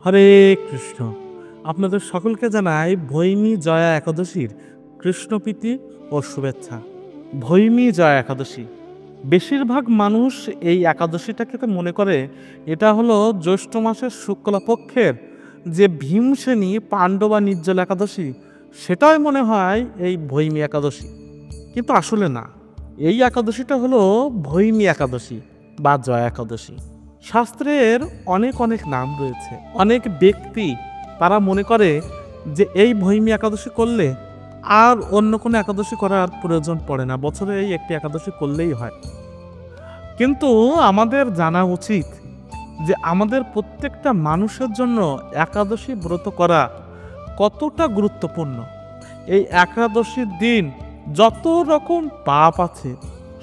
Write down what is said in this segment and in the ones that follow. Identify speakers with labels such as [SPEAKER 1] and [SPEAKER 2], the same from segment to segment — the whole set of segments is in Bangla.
[SPEAKER 1] হরে কৃষ্ণ। আপনাদের সকলকে জানাই ভৈমী জয়া একাদশীর কৃষ্ণপ্রীতি ও শুভেচ্ছা। ভৈমী জয়া একাদশী, বেশিরভাগ মানুষ এই একাদশীটাকে তো মনে করে এটা হলো জ্যৈষ্ঠ মাসের শুক্লপক্ষের যে ভীমসেনী পাণ্ডবা নির্জল একাদশী, সেটাই মনে হয় এই ভৈমী একাদশী। কিন্তু আসলে না, এই একাদশীটা হলো ভৈমী একাদশী বা জয়া একাদশী। শাস্ত্রের অনেক অনেক নাম রয়েছে। অনেক ব্যক্তি তারা মনে করে যে এই ভৈমী একাদশী করলে আর অন্য কোনো একাদশী করার প্রয়োজন পড়ে না, বছরে এই একটি একাদশী করলেই হয়। কিন্তু আমাদের জানা উচিত যে আমাদের প্রত্যেকটা মানুষের জন্য একাদশী ব্রত করা কতটা গুরুত্বপূর্ণ। এই একাদশীর দিন যত রকম পাপ আছে,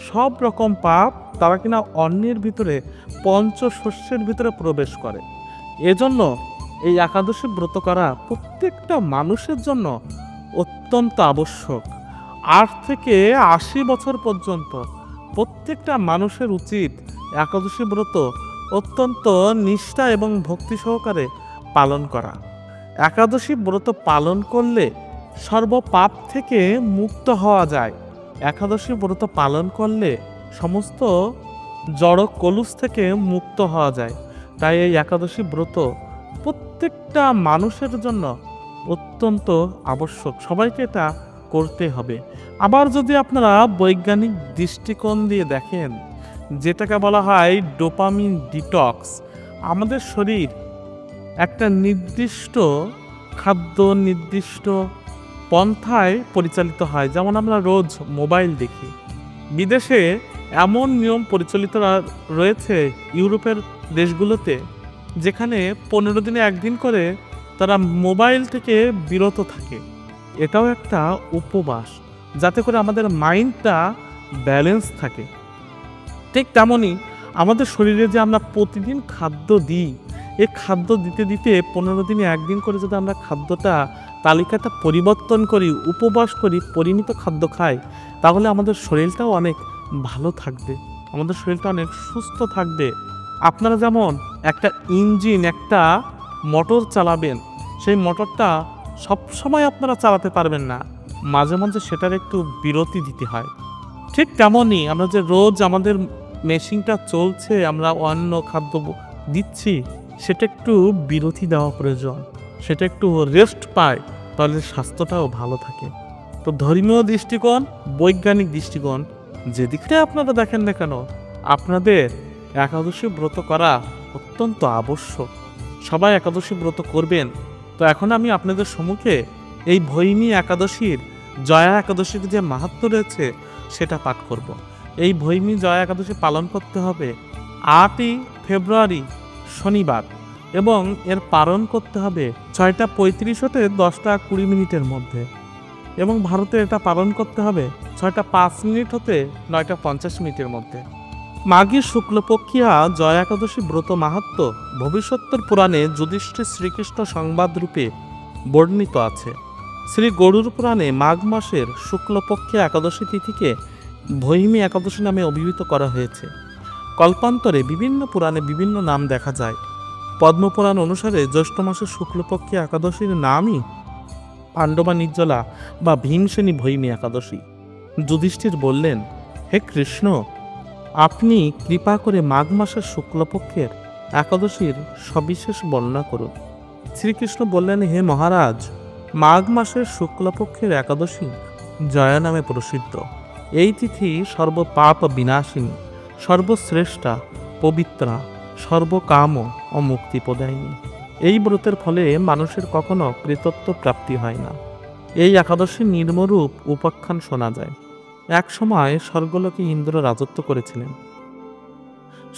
[SPEAKER 1] সব রকম পাপ তারা কিনা অন্নের ভিতরে, পঞ্চশস্যের ভিতরে প্রবেশ করে। এজন্য এই একাদশী ব্রত করা প্রত্যেকটা মানুষের জন্য অত্যন্ত আবশ্যক। 8 থেকে 80 বছর পর্যন্ত প্রত্যেকটা মানুষের উচিত একাদশী ব্রত অত্যন্ত নিষ্ঠা এবং ভক্তি সহকারে পালন করা। একাদশী ব্রত পালন করলে সর্বপাপ থেকে মুক্ত হওয়া যায়। একাদশী ব্রত পালন করলে সমস্ত জড় কলুষ থেকে মুক্ত হওয়া যায়। তাই এই একাদশী ব্রত প্রত্যেকটা মানুষের জন্য অত্যন্ত আবশ্যক, সবাইকে এটা করতে হবে। আবার যদি আপনারা বৈজ্ঞানিক দৃষ্টিকোণ দিয়ে দেখেন, যেটাকে বলা হয় ডোপামিন ডিটক্স, আমাদের শরীর একটা নির্দিষ্ট খাদ্য, নির্দিষ্ট পন্থায় পরিচালিত হয়। যেমন আমরা রোজ মোবাইল দেখি, বিদেশে এমন নিয়ম পরিচালিত রয়েছে ইউরোপের দেশগুলোতে, যেখানে 15 দিনে একদিন করে তারা মোবাইল থেকে বিরত থাকে। এটাও একটা উপবাস, যাতে করে আমাদের মাইন্ডটা ব্যালেন্স থাকে। ঠিক তেমনই আমাদের শরীরে যে আমরা প্রতিদিন খাদ্য দিই, এই খাদ্য দিতে দিতে 15 দিনে একদিন করে যদি আমরা খাদ্যটা, তালিকাটা পরিবর্তন করি, উপবাস করি, পরিমিত খাদ্য খাই, তাহলে আমাদের শরীরটাও অনেক ভালো থাকবে, আমাদের শরীরটা অনেক সুস্থ থাকবে। আপনারা যেমন একটা ইঞ্জিন, একটা মোটর চালাবেন, সেই মোটরটা সবসময় আপনারা চালাতে পারবেন না, মাঝে মাঝে সেটার একটু বিরতি দিতে হয়। ঠিক তেমনই আমরা যে রোজ আমাদের মেশিনটা চলছে, আমরা অন্য খাদ্য দিচ্ছি, সেটা একটু বিরতি দেওয়া প্রয়োজন, সেটা একটু রেস্ট পায়, তাহলে স্বাস্থ্যটাও ভালো থাকে। তো ধর্মীয় দৃষ্টিকোণ, বৈজ্ঞানিক দৃষ্টিকোণ, যেদিকটা আপনারা দেখেন না কেন, আপনাদের একাদশী ব্রত করা অত্যন্ত আবশ্যক। সবাই একাদশী ব্রত করবেন। তো এখন আমি আপনাদের সম্মুখে এই ভৈমী একাদশীর, জয়া একাদশীর যে মাহাত্ম্য রয়েছে সেটা পাঠ করব। এই ভৈমী জয়া একাদশী পালন করতে হবে 8ই ফেব্রুয়ারি শনিবার, এবং এর পালন করতে হবে 6টা 35 হতে 10টা 20 মধ্যে, এবং ভারতে এটা পালন করতে হবে 6টা 5 হতে 9টা 50 মধ্যে। মাঘী শুক্লপক্ষিয়া জয়া একাদশী ব্রত মাহাত্ম্য ভবিষ্যত্তর পুরাণে যুধিষ্ঠির শ্রীকৃষ্ণ সংবাদ রূপে বর্ণিত আছে। শ্রী গরুড় পুরাণে মাঘ মাসের শুক্লপক্ষিয়া একাদশী তিথিকে ভৈমী একাদশী নামে অভিহিত করা হয়েছে। কল্পান্তরে বিভিন্ন পুরাণে বিভিন্ন নাম দেখা যায়। পদ্মপুরাণ অনুসারে জ্যৈষ্ঠ মাসের শুক্লপক্ষিয়া একাদশীর নামই পাণ্ডবা নির্জলা বা ভীমসেনী ভৈমী একাদশী। যুধিষ্ঠির বললেন, হে কৃষ্ণ, আপনি কৃপা করে মাঘ মাসের শুক্লপক্ষের একাদশীর সবিশেষ বর্ণনা করুন। শ্রীকৃষ্ণ বললেন, হে মহারাজ, মাঘ মাসের শুক্লপক্ষের একাদশী জয়া নামে প্রসিদ্ধ। এই তিথি সর্বপাপ বিনাশিনী, সর্বশ্রেষ্ঠা, পবিত্রা, সর্বকাম ও মুক্তিপ্রদায়িনী। এই ব্রতের ফলে মানুষের কখনো কৃতত্ব প্রাপ্তি হয় না। এই একাদশীর নির্মরূপ উপাখ্যান শোনা যায়। এক সময় স্বর্গলোকে ইন্দ্র রাজত্ব করেছিলেন।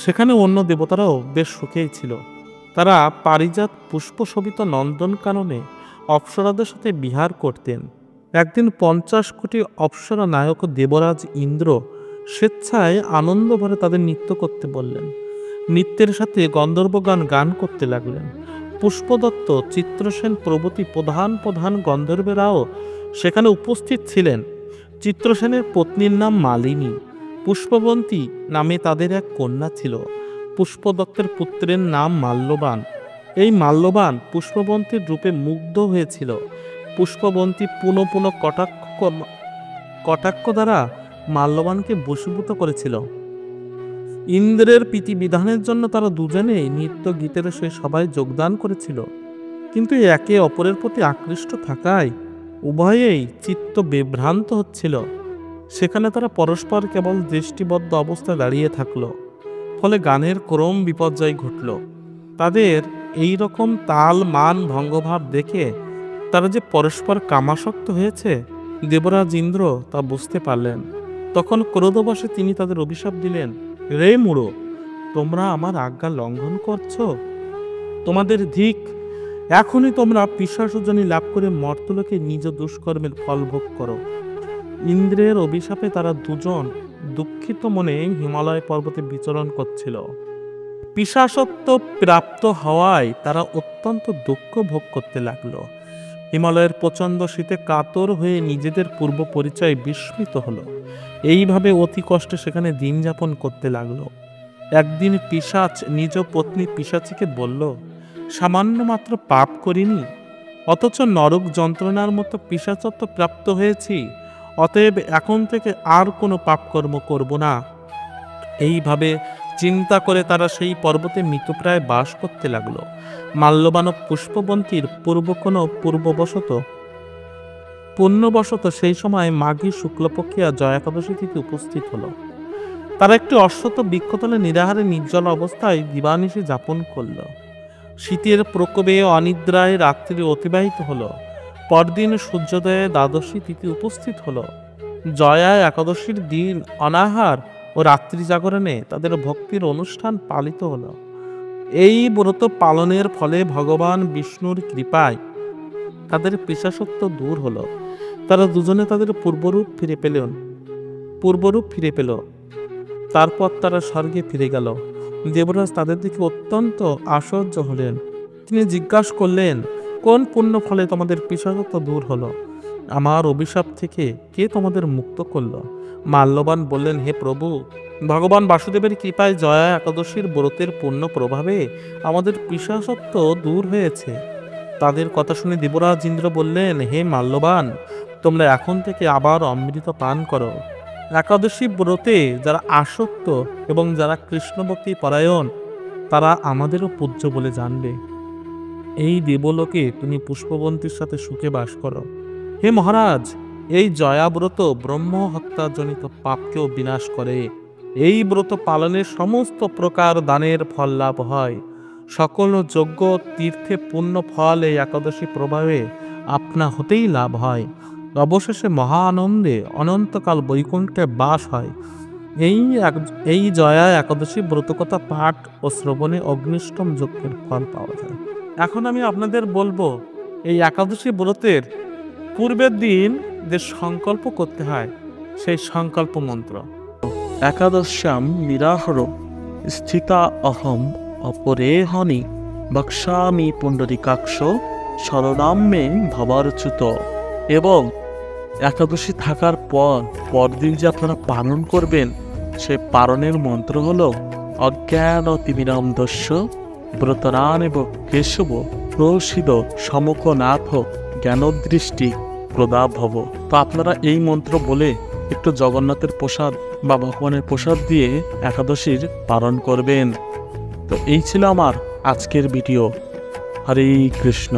[SPEAKER 1] সেখানে অন্য দেবতারাও বেশ সুখেই ছিল। তারা পারিজাত পুষ্পশোভিত নন্দনকাননে অপ্সরাদের সাথে বিহার করতেন। একদিন 50 কোটি অপ্সরা নায়ক দেবরাজ ইন্দ্র স্বেচ্ছায় আনন্দ ভরে তাদের নৃত্য করতে বললেন। নৃত্যের সাথে গন্ধর্বগান গান করতে লাগলেন। পুষ্পদত্ত, চিত্রসেন প্রভৃতি প্রধান প্রধান গন্ধর্বেরাও সেখানে উপস্থিত ছিলেন। চিত্রসেনের পত্নীর নাম মালিনী, পুষ্পবন্তী নামে তাদের এক কন্যা ছিল। পুষ্পদত্তের পুত্রের নাম মাল্যবান, এই মাল্যবান পুষ্পবন্তীর রূপে মুগ্ধ হয়েছিল। পুষ্পবন্তী পুনঃ পুনঃ কটাক্ষ দ্বারা মাল্যবানকে বশীভূত করেছিল। ইন্দ্রের বিধানের জন্য তারা দুজনেই নৃত্য গীতের সে সবাই যোগদান করেছিল, কিন্তু একে অপরের প্রতি আকৃষ্ট থাকায় উভয়েই চিত্ত বিভ্রান্ত হচ্ছিল। সেখানে তারা পরস্পর কেবল দৃষ্টিবদ্ধ অবস্থায় দাঁড়িয়ে থাকলো। ফলে গানের ক্রম বিপর্যয় ঘটল। তাদের এই রকম তাল মান ভঙ্গভাব দেখে তারা যে পরস্পর কামাসক্ত হয়েছে, দেবরাজ ইন্দ্র তা বুঝতে পারলেন। তখন ক্রোধবশে তিনি তাদের অভিশাপ দিলেন, রে মূঢ়, তোমরা আমার আজ্ঞা লঙ্ঘন করছো, তোমাদের ধিক, এখনই তোমরা পিশাচজনী লাভ করে মর্তলোকে নিজ দুষ্কর্মের ফল ভোগ করো। ইন্দ্রের অভিশাপে তারা দুজন দুঃখিত মনে হিমালয় পর্বতে বিচরণ করছিল। পিশাচত্ব প্রাপ্ত হওয়ায় তারা অত্যন্ত দুঃখ ভোগ করতে লাগলো। হিমালয়ের প্রচণ্ড শীতে কাতর হয়ে নিজেদের পূর্ব পরিচয় বিস্মৃত হলো। এইভাবে অতি কষ্টে সেখানে দিন যাপন করতে লাগলো। একদিন পিশাচ নিজ পত্নী পিশাচীকে বলল, সামান্য মাত্র পাপ করিনি, অথচ নরক যন্ত্রণার মতো পিশাচত্ব প্রাপ্ত হয়েছি, অতএব এখন থেকে আর কোনো পাপকর্ম করব না। এইভাবে চিন্তা করে তারা সেই পর্বতে মৃতপ্রায় বাস করতে লাগলো। মাল্যবান পুষ্পবন্তীর পুণ্যবশত সেই সময় মাঘী শুক্লপক্ষিয়া জয়া একাদশী তিথি উপস্থিত হলো। তারা একটি অশ্বত্থ বৃক্ষতলে নিরাহারে নির্জল অবস্থায় দিবানিশি যাপন করল। শীতের প্রকোপে অনিদ্রায় রাত্রি অতিবাহিত হলো। পরদিন সূর্যোদয়ে দ্বাদশী তিথি উপস্থিত হলো। জয়া একাদশীর দিন অনাহার ও রাত্রি জাগরণে তাদের ভক্তির অনুষ্ঠান পালিত হলো। এই ব্রত পালনের ফলে ভগবান বিষ্ণুর কৃপায় তাদের পিশাচত্ব দূর হলো। তারা দুজনে তাদের পূর্বরূপ ফিরে পেল। তারপর তারা স্বর্গে ফিরে গেল। দেবরাজ তাদের দিকে অত্যন্ত আশ্চর্য হলেন। তিনি জিজ্ঞাসা করলেন, কোন পুণ্য ফলে তোমাদের পিশাচত্ব দূর হলো? আমার অভিশাপ থেকে কে তোমাদের মুক্ত করল? মাল্যবান বললেন, হে প্রভু, ভগবান বাসুদেবের কৃপায় জয়া একাদশীর ব্রতের পুণ্য প্রভাবে আমাদের পিশাচত্ব দূর হয়েছে। তাদের কথা শুনে দেবরাজ ইন্দ্র বললেন, হে মাল্যবান, তোমরা এখন থেকে আবার অমৃত পান করো। একাদশী ব্রতে যারা আসক্ত এবং যারা কৃষ্ণভক্তি পরায়ণ, তারা আমাদেরও পূজ্য বলে জানবে। এই দেবলোকে তুমি পুষ্পবন্তীর সাথে সুখে বাস করো। হে মহারাজ, এই জয়াব্রত ব্রহ্ম হত্যাজনিত পাপকেও বিনাশ করে। এই ব্রত পালনের সমস্ত প্রকার দানের ফল লাভ হয়। সকল যজ্ঞ তীর্থে পুণ্য ফল এই একাদশী প্রভাবে আপনা হতেই লাভ হয়। অবশেষে মহা আনন্দে অনন্তকাল বৈকুণ্ঠে বাস হয়। এই জয়া একাদশী ব্রতকথা পাঠ ও শ্রবণে অগ্নিষ্টম যজ্ঞের ফল পাওয়া যায়। এখন আমি আপনাদের বলবো, এই একাদশী ব্রতের পূর্বের দিন যে সংকল্প করতে হয় সেই সংকল্প মন্ত্র।
[SPEAKER 2] একাদশ্যাম নিরাহর স্থিতা অহম অপরেহনি বক্সামি পুণ্ডরিকাক্ষ শরণাম্যে ভবারচ্যুত। এবং একাদশী থাকার পরদিন যে আপনারা পালন করবেন, সেই পালনের মন্ত্র হলো অজ্ঞান তিমিরম দস্য ব্রতরানেব কেশব প্রসিদ সমকনাথ জ্ঞানদৃষ্টি প্রদাভব। তো আপনারা এই মন্ত্র বলে একটু জগন্নাথের প্রসাদ বা ভগবানের প্রসাদ দিয়ে একাদশীর পালন করবেন। তো এই ছিল আমার আজকের ভিডিও। হরে কৃষ্ণ।